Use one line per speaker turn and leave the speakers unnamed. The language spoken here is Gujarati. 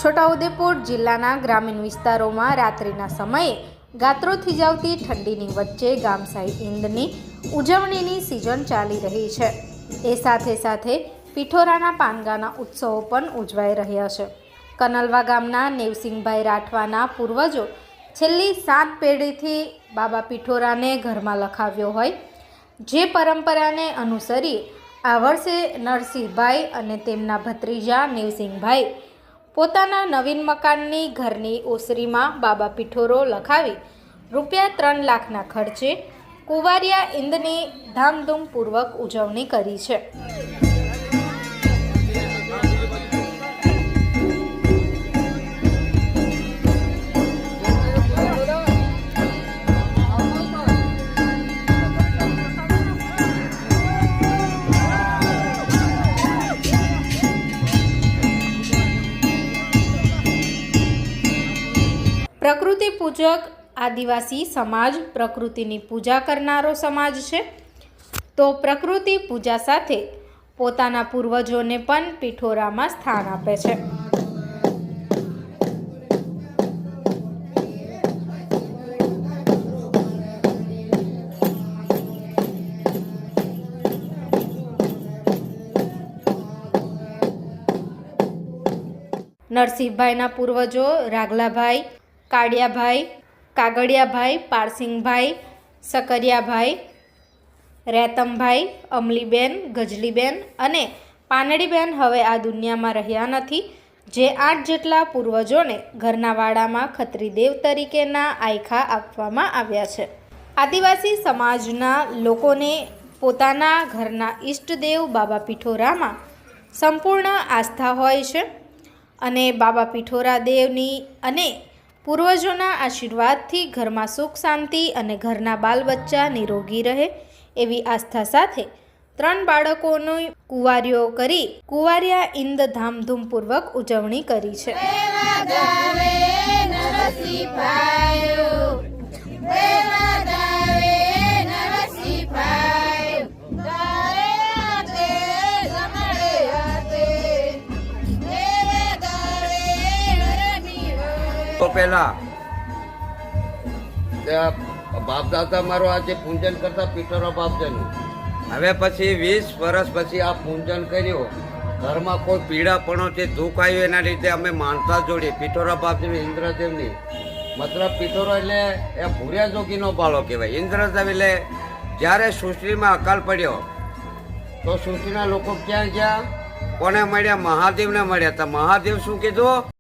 છોટાઉદેપુર જિલ્લાના ગ્રામીણ વિસ્તારોમાં રાત્રિના સમયે ગાત્રો થીજાવતી ઠંડીની વચ્ચે ગામસાઈ ઈંદની ઉજવણીની સિઝન ચાલી રહી છે। એ સાથે સાથે પિઠોરાના પાનગાના ઉત્સવો પણ ઉજવાઈ રહ્યા છે। કનલવા ગામના નેવસિંહભાઈ રાઠવાના પૂર્વજો છેલ્લી 7 પેઢીથી બાબા પિઠોરાને ઘરમાં લખાવ્યો હોય, જે પરંપરાને અનુસરી આ વર્ષે નરસિંહભાઈ અને તેમના ભત્રીજા નેવસિંહભાઈ પોતાના નવીન મકાનની ઘરની ઓસરીમાં બાબા પિઠોરો લખાવી ₹3 લાખના ખર્ચે કુંવારિયા ઈંદની ધામધૂમપૂર્વક ઉજવણી કરી છે। પ્રકૃતિ પૂજક આદિવાસી સમાજ પ્રકૃતિની પૂજા કરનારો સમાજ છે, તો પ્રકૃતિ પૂજા સાથે પોતાના પૂર્વજોને પણ પિઠોરામાં સ્થાન આપે છે। નરસિંહભાઈના પૂર્વજો રાગલાભાઈ, કાળિયાભાઈ, કાગડિયાભાઈ, પારસિંગભાઈ, સકરિયાભાઈ, રેતમભાઈ, અમલીબેન, ગજલીબેન અને પાનડીબેન હવે આ દુનિયામાં રહ્યા નથી, જે 8 જેટલા પૂર્વજોને ઘરના વાડામાં ખત્રીદેવ તરીકેના આયખા આપવામાં આવ્યા છે। આદિવાસી સમાજના લોકોને પોતાના ઘરના ઈષ્ટદેવ બાબા પિઠોરામાં સંપૂર્ણ આસ્થા હોય છે અને બાબા પિઠોરા દેવની અને પૂર્વજોના આશીર્વાદથી ઘરમાં સુખ શાંતિ અને ઘરના બાલ બચ્ચા નિરોગી રહે એવી આસ્થા સાથે 3 બાળકોની કુંવારીઓ કરી કુંવારિયા ઈંદ ધામધૂમપૂર્વક ઉજવણી કરી છે।
તો પહેલા બાપ દાદા મારો આજે પૂજન કરતા પિઠોરા બાપજાનું, હવે પછી 20 વર્ષ પછી આ પૂજન કર્યું, ઘરમાં કોઈ પીડાપણો છે, દુઃખ આવ્યું, એના લીધે અમે માનતા જોડી પિઠોરા બાપજીનું ઇન્દ્રદેવની, મતલબ પિઠોરો એટલે એ ભૂર્યા જોગીનો બાળો કહેવાય। ઇન્દ્રદેવ એટલે જ્યારે સૃષ્ટિમાં અકાલ પડ્યો તો સૃષ્ટિના લોકો ક્યાં ગયા, કોને મળ્યા? મહાદેવને મળ્યા। તો મહાદેવ શું કીધું?